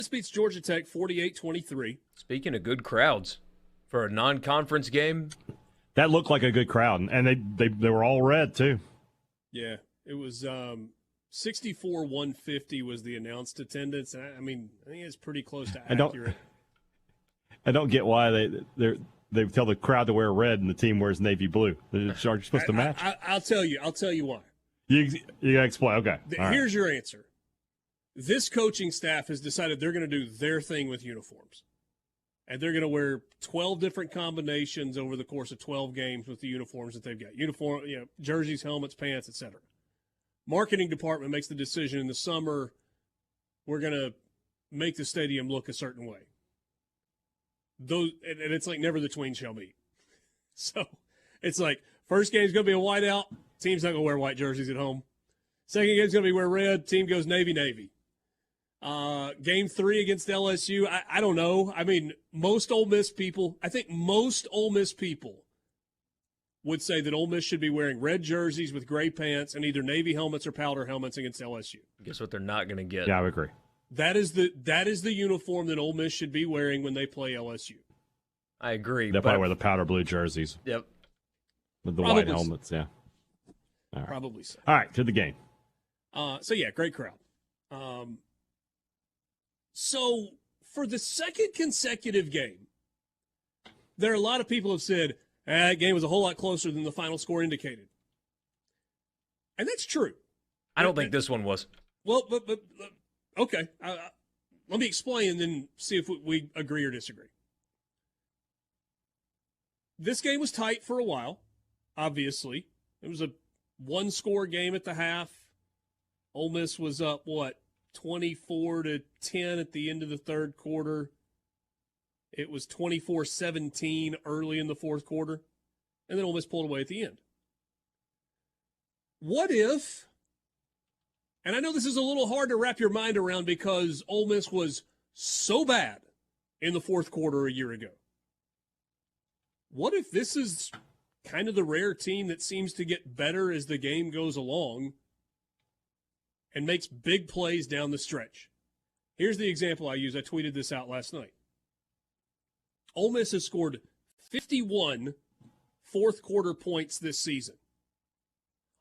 Miss beats Georgia Tech 48-23. Speaking of good crowds, for a non-conference game. That looked like a good crowd, and they were all red, too. Yeah, it was 64-150 was the announced attendance. I think it's pretty close to accurate. I don't get why they tell the crowd to wear red and the team wears navy blue. Are you supposed to match? I'll tell you why. You gotta explain. Okay. Here's your answer. This coaching staff has decided they're going to do their thing with uniforms. And they're going to wear 12 different combinations over the course of 12 games with the uniforms that they've got. Jerseys, helmets, pants, etc. Marketing department makes the decision in the summer, we're going to make the stadium look a certain way. And it's like never the twain shall meet. So it's like first game's going to be a whiteout. Team's not going to wear white jerseys at home. Second game's going to be wear red. Team goes Navy. Game 3 against LSU, I don't know. I think most Ole Miss people would say that Ole Miss should be wearing red jerseys with gray pants and either Navy helmets or powder helmets against LSU. Guess what they're not going to get? Yeah, I would agree. That is the uniform that Ole Miss should be wearing when they play LSU. I agree. They'll probably wear the powder blue jerseys. Yep. With the white helmets, yeah. All right. Probably so. All right, to the game. Great crowd. So for the second consecutive game, there are a lot of people have said, that game was a whole lot closer than the final score indicated. And that's true. I don't think this one was. Well, but okay. Let me explain and then see if we agree or disagree. This game was tight for a while, obviously. It was a one-score game at the half. Ole Miss was up, 24-10 at the end of the third quarter. It was 24-17 early in the fourth quarter. And then Ole Miss pulled away at the end. What if, and I know this is a little hard to wrap your mind around because Ole Miss was so bad in the fourth quarter a year ago. What if this is kind of the rare team that seems to get better as the game goes along and makes big plays down the stretch? Here's the example I use. I tweeted this out last night. Ole Miss has scored 51 fourth-quarter points this season.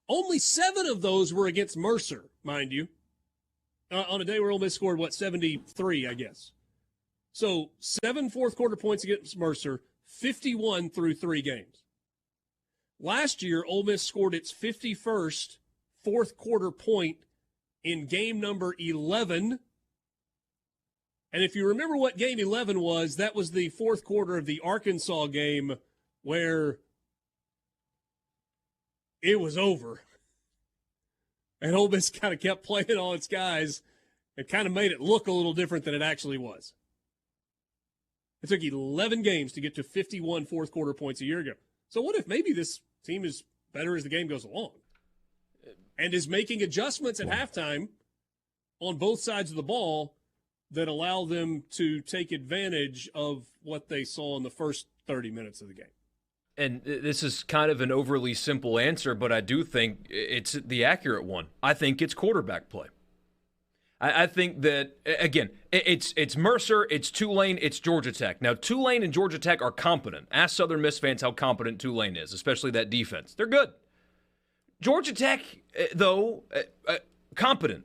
Only 7 of those were against Mercer, mind you, on a day where Ole Miss scored, 73, I guess. So 7 fourth-quarter points against Mercer, 51 through 3 games. Last year, Ole Miss scored its 51st fourth-quarter point in game number 11. And if you remember what game 11 was, that was the fourth quarter of the Arkansas game where it was over. And Ole Miss kind of kept playing all its guys and kind of made it look a little different than it actually was. It took 11 games to get to 51 fourth quarter points a year ago. So what if maybe this team is better as the game goes along and is making adjustments at halftime on both sides of the ball that allow them to take advantage of what they saw in the first 30 minutes of the game? And this is kind of an overly simple answer, but I do think it's the accurate one. I think it's quarterback play. I think that, again, it's Mercer, it's Tulane, it's Georgia Tech. Now, Tulane and Georgia Tech are competent. Ask Southern Miss fans how competent Tulane is, especially that defense. They're good. Georgia Tech, though, competent.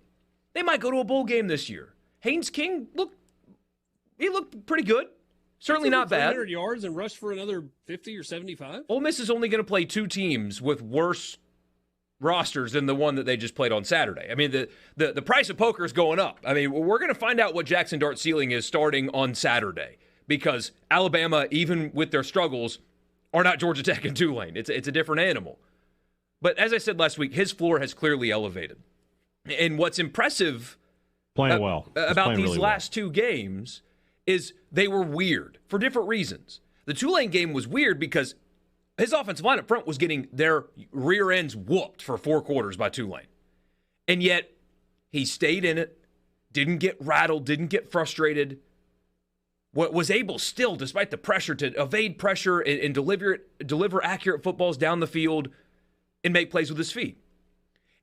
They might go to a bowl game this year. Haynes King looked pretty good. Certainly not bad. 100 yards and rushed for another 50 or 75. Ole Miss is only going to play 2 teams with worse rosters than the one that they just played on Saturday. I mean, the price of poker is going up. I mean, we're going to find out what Jaxson Dart ceiling is starting on Saturday because Alabama, even with their struggles, are not Georgia Tech and Tulane. It's a different animal. But as I said last week, his floor has clearly elevated. And what's impressive about these really last 2 games is they were weird for different reasons. The Tulane game was weird because his offensive line up front was getting their rear ends whooped for 4 quarters by Tulane. And yet, he stayed in it, didn't get rattled, didn't get frustrated, was able still, despite the pressure, to evade pressure and deliver accurate footballs down the field and make plays with his feet.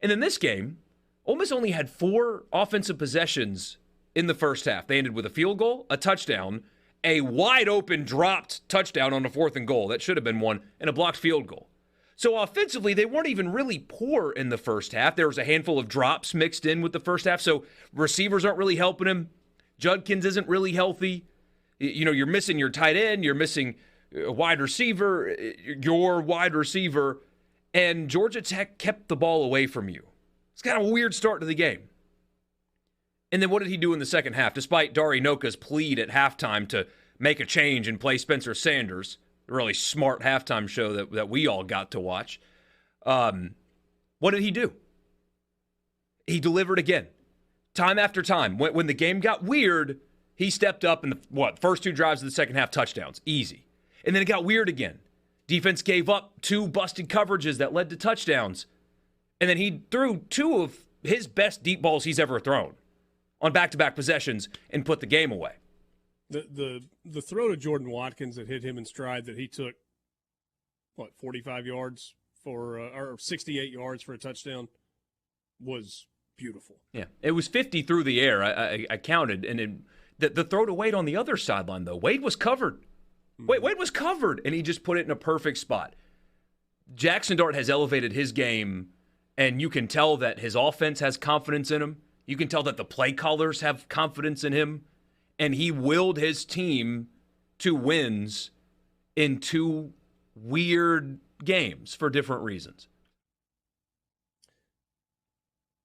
And in this game, Ole Miss only had 4 offensive possessions in the first half. They ended with a field goal, a touchdown, a wide open dropped touchdown on a 4th and goal. That should have been one, and a blocked field goal. So offensively, they weren't even really poor in the first half. There was a handful of drops mixed in with the first half, so receivers aren't really helping him. Judkins isn't really healthy. You're missing your tight end, you're missing a wide receiver, your wide receiver, and Georgia Tech kept the ball away from you. It's kind of a weird start to the game. And then what did he do in the second half? Despite Dari Noka's plead at halftime to make a change and play Spencer Sanders, a really smart halftime show that we all got to watch, what did he do? He delivered again. Time after time. When the game got weird, he stepped up in the first 2 drives of the second half, touchdowns. Easy. And then it got weird again. Defense gave up 2 busted coverages that led to touchdowns. And then he threw 2 of his best deep balls he's ever thrown on back-to-back possessions and put the game away. The throw to Jordan Watkins that hit him in stride that he took, 45 yards or 68 yards for a touchdown was beautiful. Yeah, it was 50 through the air. I counted, and the throw to Wade on the other sideline, though, Wade was covered. Wade was covered, and he just put it in a perfect spot. Jaxson Dart has elevated his game, and you can tell that his offense has confidence in him. You can tell that the play callers have confidence in him, and he willed his team to wins in 2 weird games for different reasons.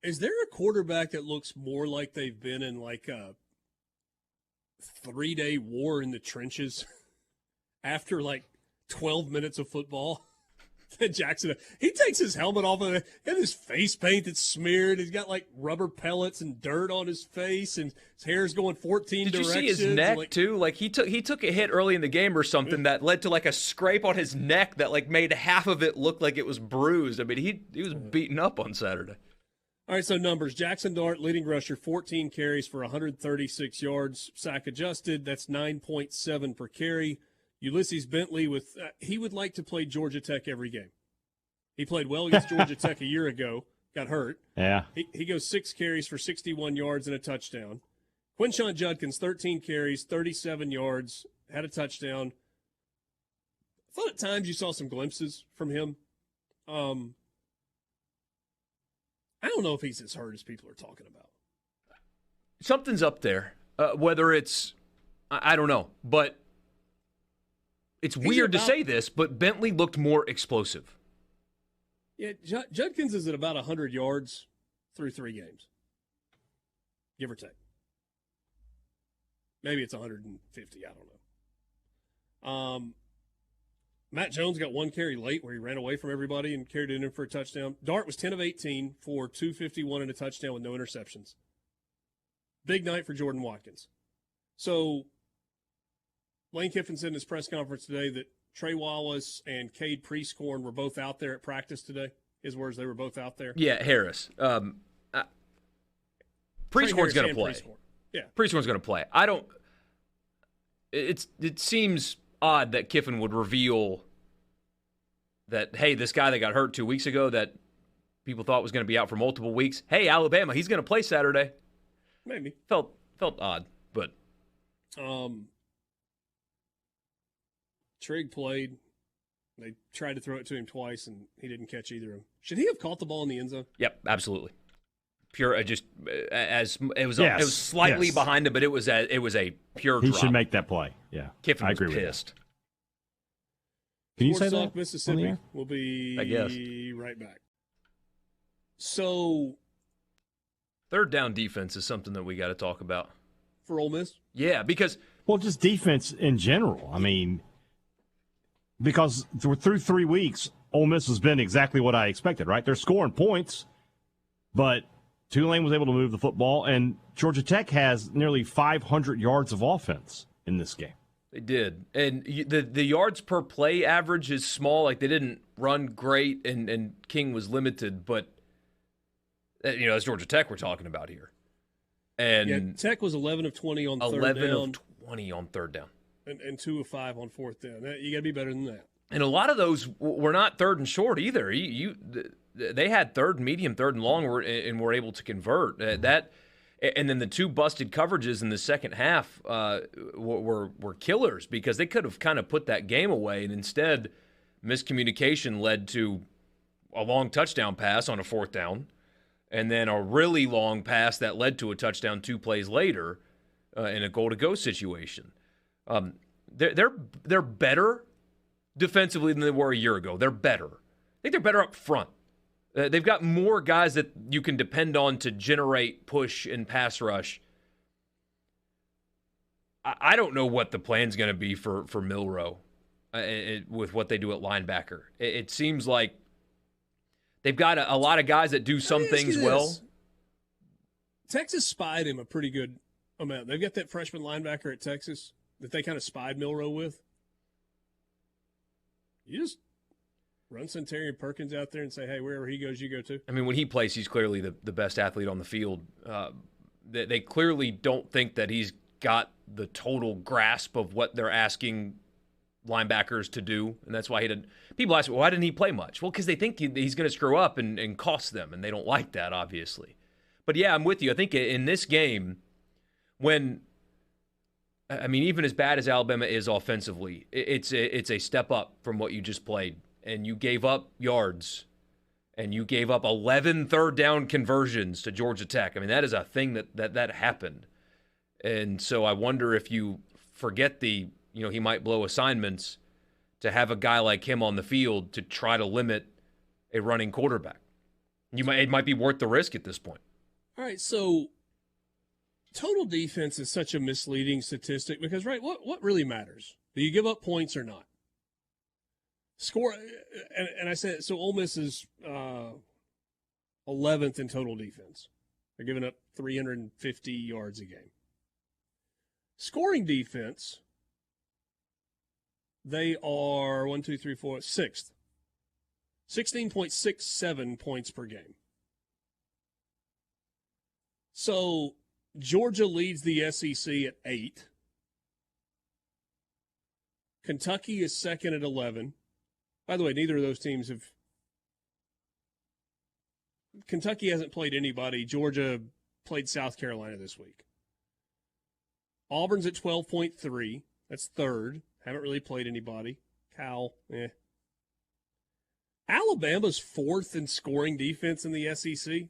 Is there a quarterback that looks more like they've been in like a 3-day war in the trenches after like 12 minutes of football? Jackson, he takes his helmet off and his face paint that's smeared. He's got like rubber pellets and dirt on his face, and his hair's going 14 directions. Did you see his neck too? Like he took a hit early in the game or something that led to like a scrape on his neck that like made half of it look like it was bruised. I mean, he was beaten up on Saturday. All right, so numbers. Jaxson Dart, leading rusher, 14 carries for 136 yards, sack adjusted. That's 9.7 per carry. Ulysses Bentley he would like to play Georgia Tech every game. He played well against Georgia Tech a year ago, got hurt. Yeah. He goes 6 carries for 61 yards and a touchdown. Quinshon Judkins, 13 carries, 37 yards, had a touchdown. I thought at times you saw some glimpses from him. I don't know if he's as hurt as people are talking about. Something's up there. Whether it's, I don't know, but it's weird to say this, but Bentley looked more explosive. Yeah, Judkins is at about 100 yards through 3 games, give or take. Maybe it's 150, I don't know. Matt Jones got 1 carry late where he ran away from everybody and carried it in for a touchdown. Dart was 10 of 18 for 251 and a touchdown with no interceptions. Big night for Jordan Watkins. So Lane Kiffin said in his press conference today that Trey Wallace and Cade Prieskorn were both out there at practice today. His words, they were both out there. Yeah, Harris. Prieskorn's going to play. Yeah. Prieskorn's going to play. It seems odd that Kiffin would reveal that, hey, this guy that got hurt 2 weeks ago that people thought was going to be out for multiple weeks, hey, Alabama, he's going to play Saturday. Maybe. Felt odd, but. Trigg played. They tried to throw it to him twice, and he didn't catch either of them. Should he have caught the ball in the end zone? Yep, absolutely. Pure, as it was slightly behind him, but it was a pure he drop. Should make that play. Yeah, Kiffin I was agree pissed. With that. Can you say that? Mississippi. We'll be right back. So, third down defense is something that we got to talk about for Ole Miss. Yeah, because just defense in general. I mean, because through 3 weeks, Ole Miss has been exactly what I expected. Right, they're scoring points, but Tulane was able to move the football, and Georgia Tech has nearly 500 yards of offense in this game. They did. And the yards per play average is small. Like, they didn't run great, and King was limited. But, it's Georgia Tech we're talking about here. And Tech was 11 of 20 on third down. 11 of 20 on third down. And 2 of 5 on fourth down. You got to be better than that. And a lot of those were not third and short either. They had third and medium, third and long, and were able to convert. That And then the two busted coverages in the second half were killers because they could have kind of put that game away, and instead miscommunication led to a long touchdown pass on a fourth down, and then a really long pass that led to a touchdown 2 plays later in a goal-to-go situation. They're better defensively than they were a year ago. They're better. I think they're better up front. They've got more guys that you can depend on to generate push and pass rush. I don't know what the plan's going to be for Milroe with what they do at linebacker. It seems like they've got a lot of guys that do some things well. Texas spied him a pretty good amount. They've got that freshman linebacker at Texas that they kind of spied Milroe with. You just run Centurion Perkins out there and say, hey, wherever he goes, you go too. I mean, when he plays, he's clearly the best athlete on the field. They clearly don't think that he's got the total grasp of what they're asking linebackers to do, and that's why he didn't. People ask, well, why didn't he play much? Well, because they think he's going to screw up and cost them, and they don't like that, obviously. But yeah, I'm with you. I think in this game, even as bad as Alabama is offensively, it's a step up from what you just played. And you gave up yards, and you gave up 11 third down conversions to Georgia Tech. I mean, that is a thing that happened. And so I wonder if you forget he might blow assignments, to have a guy like him on the field to try to limit a running quarterback. It might be worth the risk at this point. All right, so total defense is such a misleading statistic because, right, what really matters? Do you give up points or not? Score, and I said, so Ole Miss is 11th in total defense. They're giving up 350 yards a game. Scoring defense, they are 6th. 16.67 points per game. So Georgia leads the SEC at 8. Kentucky is second at 11. By the way, neither of those teams have. Kentucky hasn't played anybody. Georgia played South Carolina this week. Auburn's at 12.3. That's third. Haven't really played anybody. Cal, Alabama's fourth in scoring defense in the SEC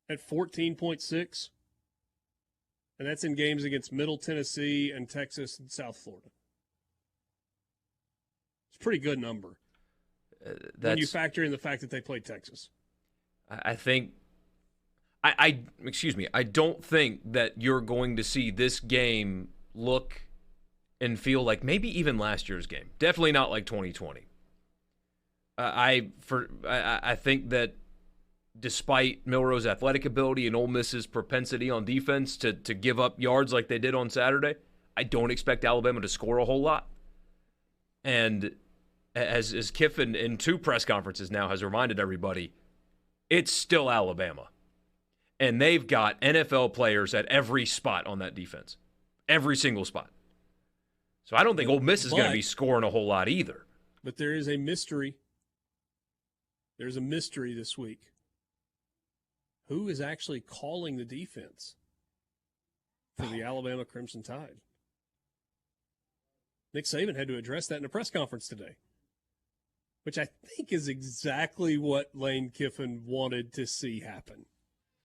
at 14.6. And that's in games against Middle Tennessee and Texas and South Florida. It's a pretty good number when you factor in the fact that they played Texas. I think I don't think that you're going to see this game look and feel like maybe even last year's game. Definitely not like 2020. I think that despite Milroe's athletic ability and Ole Miss's propensity on defense to give up yards like they did on Saturday, I don't expect Alabama to score a whole lot. And as Kiffin in 2 press conferences now has reminded everybody, it's still Alabama. And they've got NFL players at every spot on that defense. Every single spot. So I don't think Ole Miss is going to be scoring a whole lot either. But there is a mystery. There's a mystery this week. Who is actually calling the defense for the Alabama Crimson Tide? Nick Saban had to address that in a press conference today, which I think is exactly what Lane Kiffin wanted to see happen.